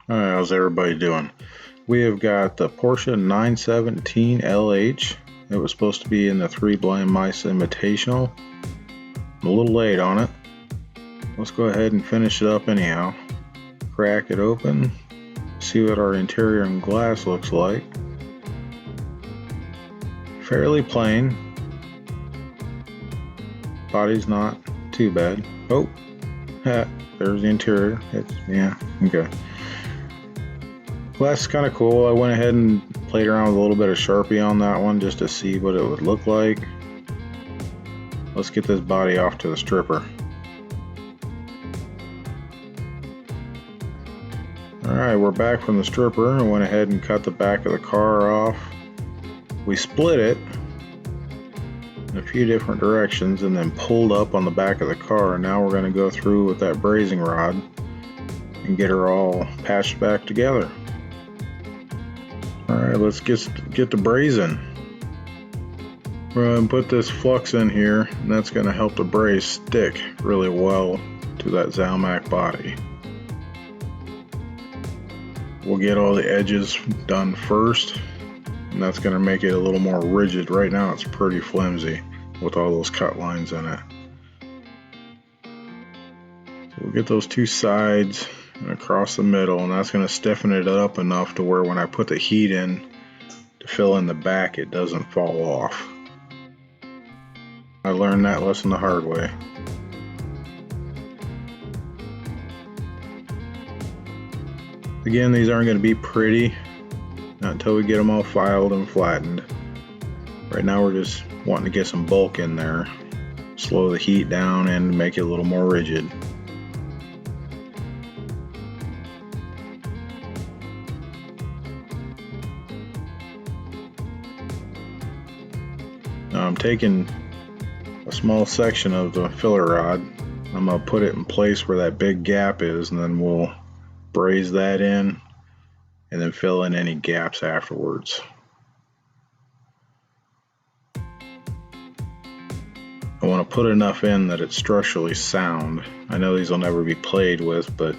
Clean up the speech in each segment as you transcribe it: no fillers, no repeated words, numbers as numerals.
Alright, how's everybody doing? We have got the Porsche 917 LH. It was supposed to be in the 3 Blind Mice Invitational. I'm a little late on it. Let's go ahead and finish it up anyhow. Crack it open, see what our interior and glass looks like. Fairly plain. Body's not too bad. Oh, there's the interior. Yeah, okay. Glass is kind of cool. I went ahead and played around with a little bit of Sharpie on that one just to see what it would look like. Let's get this body off to the stripper. Alright, we're back from the stripper. I went ahead and cut the back of the car off. We split it in a few different directions and then pulled up on the back of the car. Now we're going to go through with that brazing rod and get her all patched back together. Alright, let's get to brazing. We're going to put this flux in here, and that's going to help the braze stick really well to that Zalmac body. We'll get all the edges done first, and that's going to make it a little more rigid. Right now it's pretty flimsy with all those cut lines in it. So we'll get those two sides and across the middle, and that's going to stiffen it up enough to where when I put the heat in to fill in the back, it doesn't fall off. I learned that lesson the hard way. Again, these aren't going to be pretty, not until we get them all filed and flattened. Right now we're just wanting to get some bulk in there, slow the heat down and make it a little more rigid. Now I'm taking a small section of the filler rod. I'm going to put it in place where that big gap is, and then we'll braze that in and then fill in any gaps afterwards. I want to put enough in that it's structurally sound. I know these will never be played with, but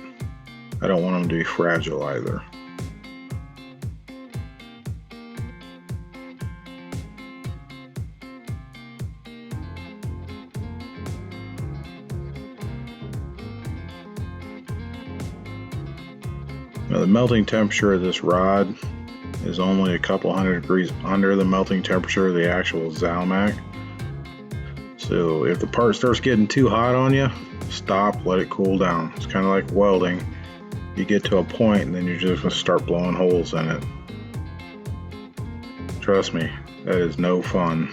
I don't want them to be fragile either. Now, the melting temperature of this rod is only a couple hundred degrees under the melting temperature of the actual Zalmac. So if the part starts getting too hot on you, stop, let it cool down. It's kind of like welding. You get to a point and then you're just going to start blowing holes in it. Trust me, that is no fun.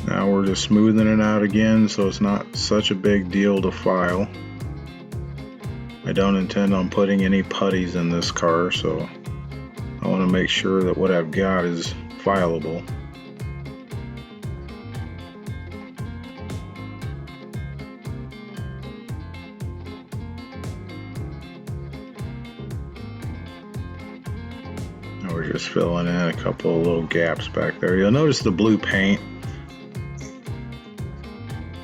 Now we're just smoothing it out again so it's not such a big deal to file. I don't intend on putting any putties in this car, so I want to make sure that what I've got is fileable. Now we're just filling in a couple of little gaps back there. You'll notice the blue paint.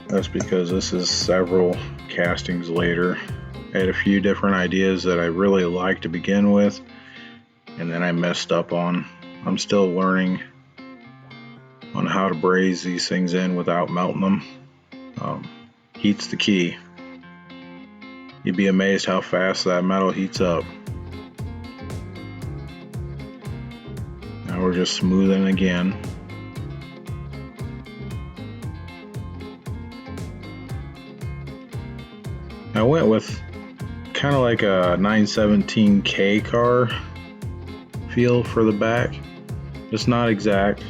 That's because this is several castings later. I had a few different ideas that I really liked to begin with, and then I messed up on. I'm still learning on how to braze these things in without melting them. Heat's the key. You'd be amazed how fast that metal heats up. Now we're just smoothing again. I went with kind of like a 917K car feel for the back. It's not exact,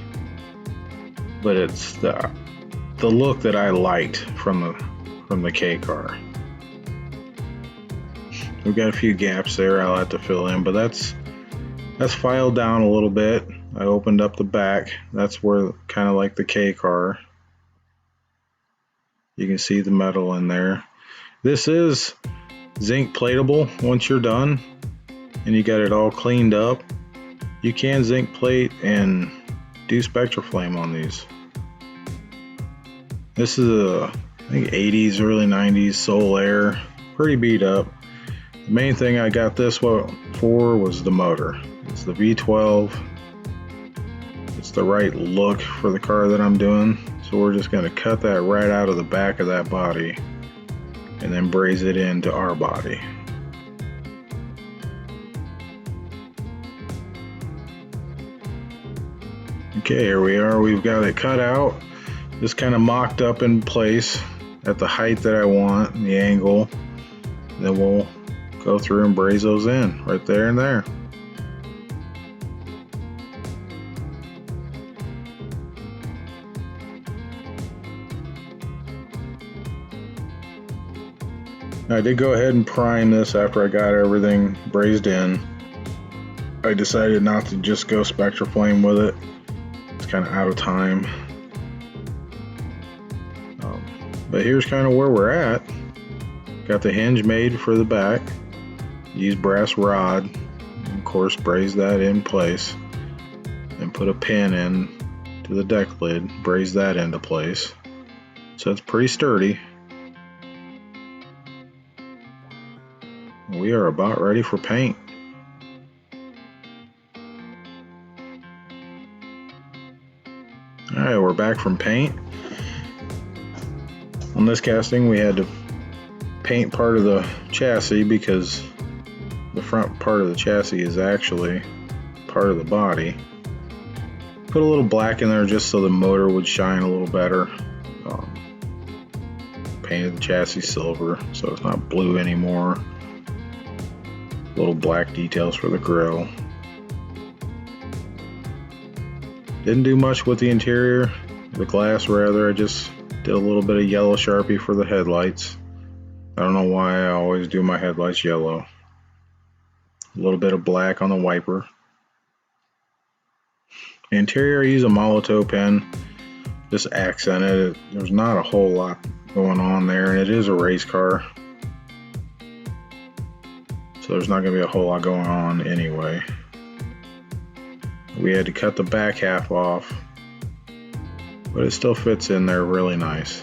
but it's the look that I liked from the K car. We've got a few gaps there I'll have to fill in, but that's filed down a little bit. I opened up the back. That's where kind of like the K car. You can see the metal in there. This is zinc plateable once you're done and you got it all cleaned up. You can zinc plate and do SpectraFlame on these. This is a, I think 80s, early 90s Soul Air, pretty beat up. The main thing I got this for was the motor. It's the V12. It's the right look for the car that I'm doing. So we're just going to cut that right out of the back of that body and then braze it into our body. Okay, here we are. We've got it cut out. Just kind of mocked up in place at the height that I want, the angle. Then we'll go through and braze those in right there and there. I did go ahead and prime this after I got everything brazed in. I decided not to just go Spectraflame with it. It's kind of out of time. But here's kind of where we're at. Got the hinge made for the back. Used brass rod. And of course, braze that in place. And put a pin in to the deck lid. Braze that into place. So it's pretty sturdy. We are about ready for paint. Alright, we're back from paint. On this casting we had to paint part of the chassis because the front part of the chassis is actually part of the body. Put a little black in there just so the motor would shine a little better. Painted the chassis silver so it's not blue anymore. Little black details for the grille. Didn't do much with the interior, the glass rather. I just did a little bit of yellow Sharpie for the headlights. I don't know why I always do my headlights yellow. A little bit of black on the wiper. The interior, I use a Molotow pen, just accented it. There's not a whole lot going on there, and it is a race car. So there's not going to be a whole lot going on anyway. We had to cut the back half off, but it still fits in there really nice.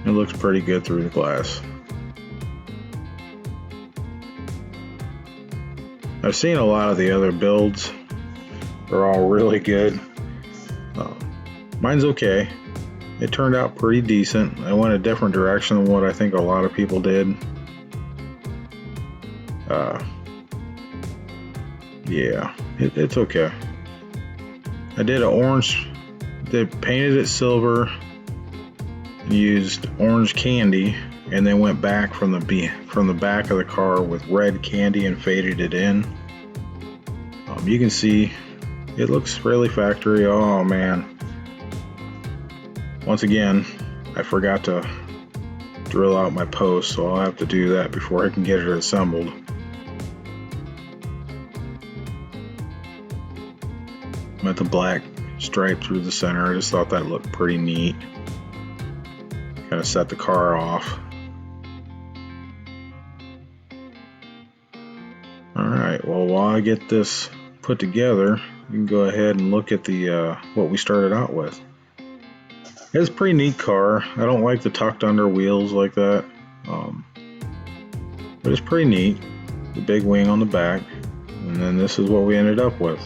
It looks pretty good through the glass. I've seen a lot of the other builds. They're all really good. Mine's okay. It turned out pretty decent. I went a different direction than what I think a lot of people did. Yeah, it's okay. I did an orange, painted it silver, used orange candy, and then went back from the back of the car with red candy and faded it in. You can see it looks really factory. Oh man. Once again, I forgot to drill out my post, so I'll have to do that before I can get it assembled. With the black stripe through the center, I just thought that looked pretty neat. Kind of set the car off. Alright, well while I get this put together, you can go ahead and look at the what we started out with. It's a pretty neat car. I don't like the tucked under wheels like that, but it's pretty neat. The big wing on the back, and then this is what we ended up with.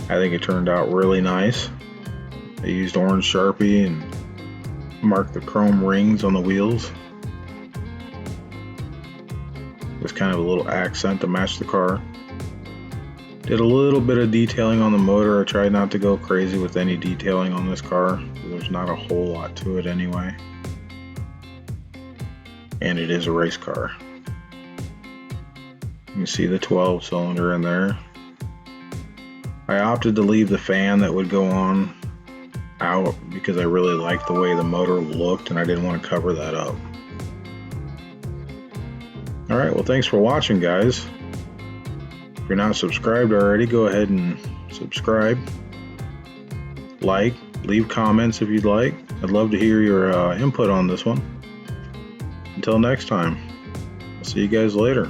I think it turned out really nice. I used orange Sharpie and marked the chrome rings on the wheels. Just kind of a little accent to match the car. Did a little bit of detailing on the motor. I tried not to go crazy with any detailing on this car. There's not a whole lot to it anyway. And it is a race car. You can see the 12 cylinder in there. I opted to leave the fan that would go on out because I really liked the way the motor looked and I didn't want to cover that up. Alright, well thanks for watching, guys. If you're not subscribed already, go ahead and subscribe. Like, leave comments if you'd like. I'd love to hear your input on this one. Until next time, I'll see you guys later.